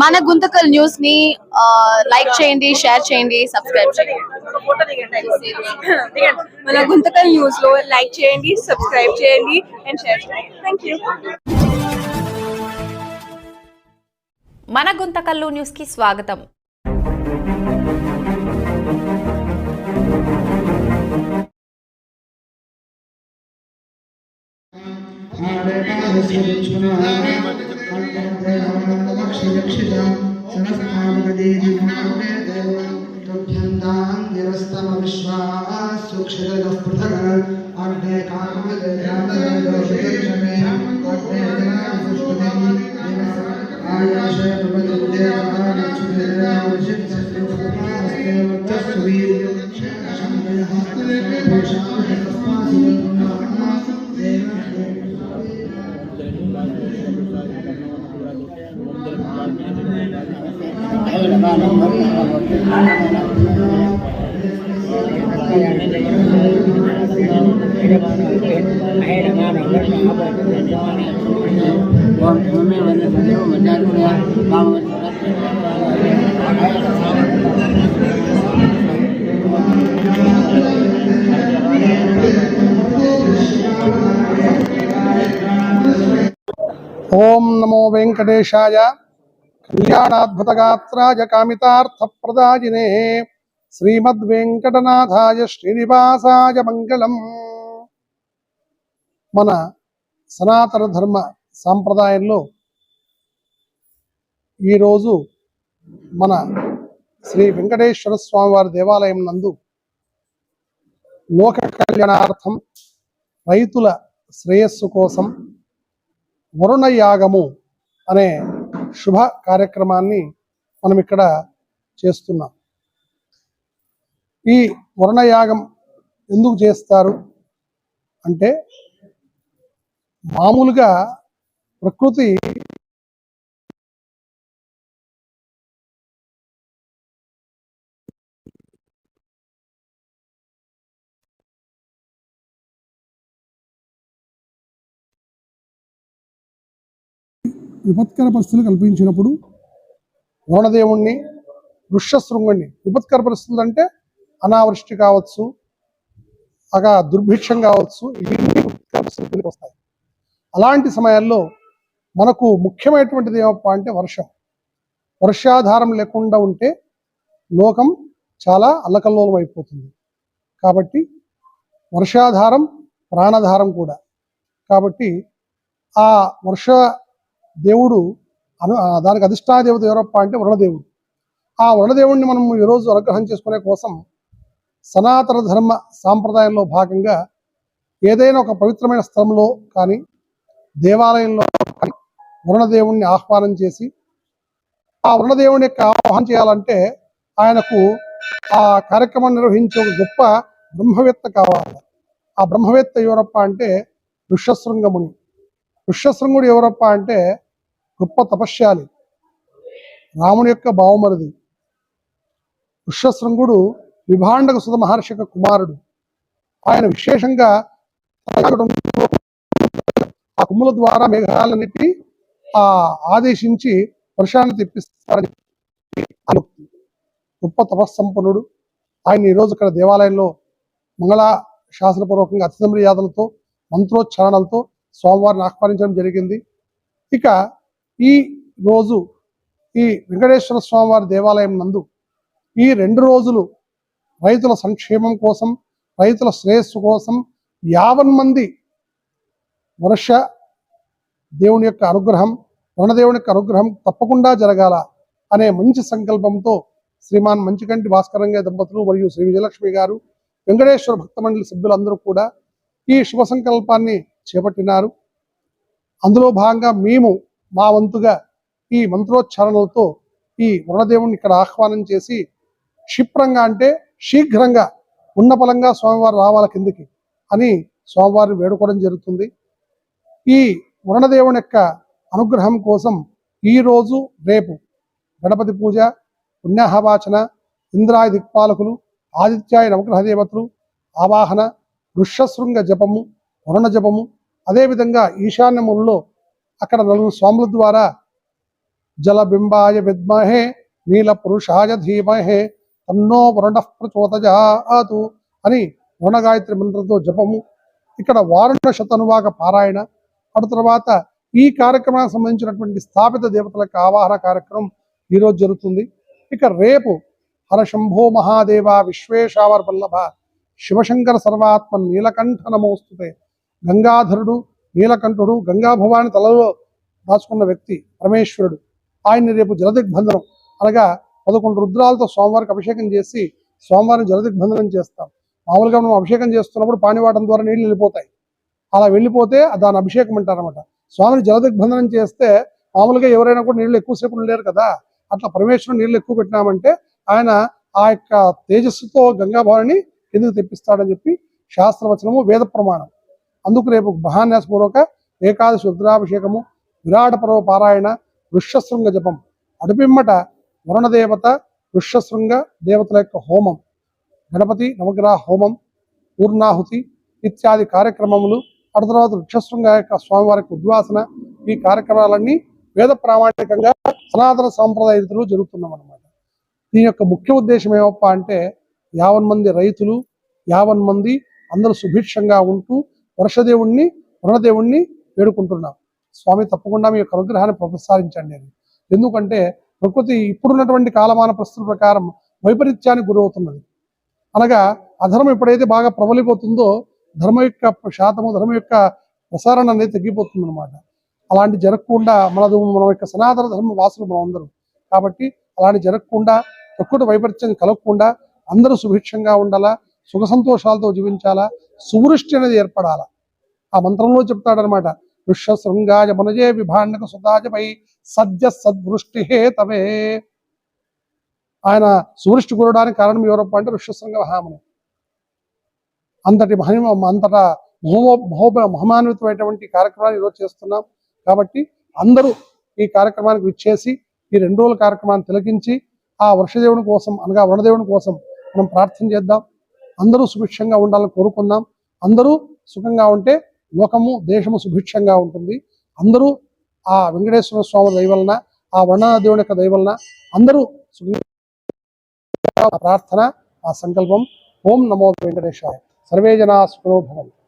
మన గుంతకల్ న్యూస్ ని లైక్ చేయండి, షేర్ చేయండి, సబ్స్క్రైబ్ చేయండి. మన గుంతకల్ న్యూస్ లో లైక్ చేయండి, సబ్స్క్రైబ్ చేయండి అండ్ షేర్ చేయండి. థాంక్యూ. మన గుంతకల్లు న్యూస్ కి స్వాగతం. ఓం నమో వెంకటేశాయ కళ్యాణాద్భుతగాత్రాయ కామితార్థప్రదాయినే శ్రీమద్వేంకటనాథాయ శ్రీనివాసాయ మంగళం. మన సనాతన ధర్మ సాంప్రదాయంలో ఈరోజు మన శ్రీ వెంకటేశ్వర స్వామి వారి దేవాలయం నందు లోక కళ్యాణార్థం రైతుల శ్రేయస్సు కోసం వరుణ యాగము అనే శుభ కార్యక్రమాన్ని మనం ఇక్కడ చేస్తున్నాం. ఈ వరుణ యాగం ఎందుకు చేస్తారు అంటే, మామూలుగా ప్రకృతి విపత్కర పరిస్థితులు కల్పించినప్పుడు వరుణదేవుణ్ణి, వృషశృంగుణ్ణి, విపత్కర పరిస్థితులు అంటే అనావృష్టి కావచ్చు, దుర్భిక్షం కావచ్చు, ఇవన్నీ విపత్కర పరిస్థితులకు వస్తాయి. అలాంటి సమయాల్లో మనకు ముఖ్యమైనటువంటిది ఏమప్ప అంటే వర్షం. వర్షాధారం లేకుండా ఉంటే లోకం చాలా అల్లకల్లోలం అయిపోతుంది. కాబట్టి వర్షాధారం ప్రాణాధారం కూడా. కాబట్టి ఆ వర్ష దేవుడు దానికి అధిష్టాన దేవత ఎవరప్ప అంటే వరుణదేవుడు. ఆ వరుణదేవుడిని మనం ఈరోజు అనుగ్రహం చేసుకునే కోసం సనాతన ధర్మ సాంప్రదాయంలో భాగంగా ఏదైనా ఒక పవిత్రమైన స్థలంలో కానీ దేవాలయంలో కానీ వరుణదేవుణ్ణి ఆహ్వానం చేసి, ఆ వరుణదేవుని యొక్క ఆహ్వానం చేయాలంటే ఆయనకు ఆ కార్యక్రమం నిర్వహించే ఒక గొప్ప బ్రహ్మవేత్త కావాలి. ఆ బ్రహ్మవేత్త ఎవరప్ప అంటే ఋష్యశృంగముని. ఋష్యశృంగుడు ఎవరప్ప అంటే గొప్ప తపశ్శాలి, రాముని యొక్క బావమరిది. ఋష్యశృంగుడు విభాండక సుత మహర్షి యొక్క కుమారుడు. ఆయన విశేషంగా ఆ కుమ్ముల ద్వారా మేఘాలన్నిటి ఆదేశించి వర్షాన్ని తెప్పిస్తారని గొప్ప తపస్సంపన్నుడు. ఆయన ఈరోజు ఇక్కడ దేవాలయంలో మంగళ శాసనపూర్వకంగా అతిథి మర్యాదలతో మంత్రోచ్చారణలతో స్వామివారిని ఆహ్వానించడం జరిగింది. ఇక ఈ రోజు ఈ వెంకటేశ్వర స్వామివారి దేవాలయం నందు ఈ 2 రోజులు రైతుల సంక్షేమం కోసం, రైతుల శ్రేయస్సు కోసం 50 మంది వర్ష దేవుని యొక్క అనుగ్రహం, వరుణదేవుని యొక్క అనుగ్రహం తప్పకుండా జరగాల అనే మంచి సంకల్పంతో శ్రీమాన్ మంచికంటి భాస్కరంగ దంపతులు మరియు శ్రీ విజయలక్ష్మి గారు, వెంకటేశ్వర భక్త మండలి సభ్యులందరూ కూడా ఈ శుభ సంకల్పాన్ని చేపట్టినారు. అందులో భాగంగా మేము మా వంతుగా ఈ మంత్రోచ్చారణలతో ఈ వరుణదేవుని ఇక్కడ ఆహ్వానం చేసి క్షిప్రంగా అంటే శీఘ్రంగా ఉన్నపలంగా స్వామివారు రావాల కిందికి అని స్వామివారిని వేడుకోవడం జరుగుతుంది. ఈ వరుణదేవుని యొక్క అనుగ్రహం కోసం ఈరోజు రేపు గణపతి పూజ, పుణ్యాహవాచన, ఇంద్రాయ దిక్పాలకులు, ఆదిత్యాయ నవగ్రహ దేవతలు ఆవాహన, ఋష్యశృంగ జపము, వరుణ జపము, అదేవిధంగా ఈశాన్యములలో అక్కడ 4 స్వాముల ద్వారా జలబింబాయ విద్మహే నీల పురుషాయ ధీమహే తన్నో వరుణ ప్రచోదయాతు అని వరుణగాయత్రి మంత్రంతో జపము, ఇక్కడ వారుణ శతనువాక పారాయణ, అటు తర్వాత ఈ కార్యక్రమానికి సంబంధించినటువంటి స్థాపిత దేవతలకు ఆవాహన కార్యక్రమం ఈరోజు జరుగుతుంది. ఇక రేపు హరశంభో మహాదేవ విశ్వేశావర వల్లభ శివశంకర సర్వాత్మ నీలకంఠ నమోస్తుతే, గంగాధరుడు నీలకంఠుడు గంగాభవాని తలలో దాచుకున్న వ్యక్తి పరమేశ్వరుడు, ఆయన్ని రేపు జలదిగ్బంధనం అనగా 11 రుద్రాలతో స్వామివారికి అభిషేకం చేసి స్వామివారిని జలదిగ్బంధనం చేస్తాం. మామూలుగా మనం అభిషేకం చేస్తున్నప్పుడు పాణివాటం ద్వారా నీళ్లు వెళ్ళిపోతాయి, అలా వెళ్ళిపోతే దాని అభిషేకం అంటారనమాట. స్వామిని జలదిగ్బంధనం చేస్తే మామూలుగా ఎవరైనా కూడా నీళ్ళు ఎక్కువసేపు ఉండలేరు కదా, అట్లా పరమేశ్వరుడు నీళ్ళు ఎక్కువ పెట్టినామంటే ఆయన ఆ యొక్క తేజస్సుతో గంగాభవాని ఎందుకు తెప్పిస్తాడని చెప్పి శాస్త్రవచనము వేద ప్రమాణం. అందుకు రేపు మహాన్యాసపూర్వక ఏకాదశి రుద్రాభిషేకము, విరాట పర్వ పారాయణ, వృక్షశృంగ జపం, అడుపిమ్మట వరుణదేవత వృక్షశృంగ దేవతల యొక్క హోమం, గణపతి నవగ్రహ హోమం, పూర్ణాహుతి ఇత్యాది కార్యక్రమములు, ఆ తర్వాత వృక్షశృంగ యొక్క స్వామివారికి ఉద్వాసన, ఈ కార్యక్రమాలన్నీ వేద ప్రామాణికంగా సనాతన సాంప్రదాయ రీతిలో జరుగుతున్నాం అన్నమాట. దీని యొక్క ముఖ్య ఉద్దేశం ఏమప్ప అంటే 50 మంది రైతులు 50 మంది అందరూ సుభిక్షంగా ఉంటూ వర్షదేవుణ్ణి వరుణదేవుణ్ణి వేడుకుంటున్నాం. స్వామి తప్పకుండా మీ యొక్క అనుగ్రహాన్ని ప్రసారించండి అని. ఎందుకంటే ప్రకృతి ఇప్పుడున్నటువంటి కాలమాన పరిస్థితుల ప్రకారం వైపరీత్యానికి గురవుతున్నది. అనగా అధర్మం ఎప్పుడైతే బాగా ప్రబలిపోతుందో ధర్మం యొక్క శాతము ధర్మం యొక్క ప్రసారణ అనేది తగ్గిపోతుంది అనమాట. అలాంటి జరగకుండా మన యొక్క సనాతన ధర్మ వాసులు మనం అందరం కాబట్టి అలాంటి జరగకుండా ప్రకృతి వైపరీత్యం కలగకుండా అందరూ సుభిక్షంగా ఉండాలా, సుఖ సంతోషాలతో జీవించాలా, సువృష్టి అనేది ఏర్పడాలా. ఆ మంత్రంలో చెప్తాడనమాట, వృక్షశృంగాయ మనజే విభాండక సుతాజపై సద్య సద్వృష్టి హేతవే. ఆయన సువృష్టి కురవడానికి కారణం ఎవరప్ప అంటే వృక్షశృంగ మహాముని. అంతటి అంతటా మహమాన్వితమైనటువంటి కార్యక్రమాన్ని ఈరోజు చేస్తున్నాం. కాబట్టి అందరూ ఈ కార్యక్రమానికి విచ్చేసి ఈ 2 రోజుల కార్యక్రమాన్ని తిలకించి ఆ వర్షదేవుని కోసం అనగా వరుణదేవుని కోసం మనం ప్రార్థన చేద్దాం. అందరూ సుభిక్షంగా ఉండాలని కోరుకుందాం. అందరూ సుఖంగా ఉంటే లోకము దేశము సుభిక్షంగా ఉంటుంది. అందరూ ఆ వెంకటేశ్వర స్వామి దయ వలన ఆ వరుణదేవుని యొక్క దయ వలన అందరూ సుఖంగా ప్రార్థన ఆ సంకల్పం. ఓం నమో వెంకటేశాయ. సర్వే జనా సుఖినో భవంతు.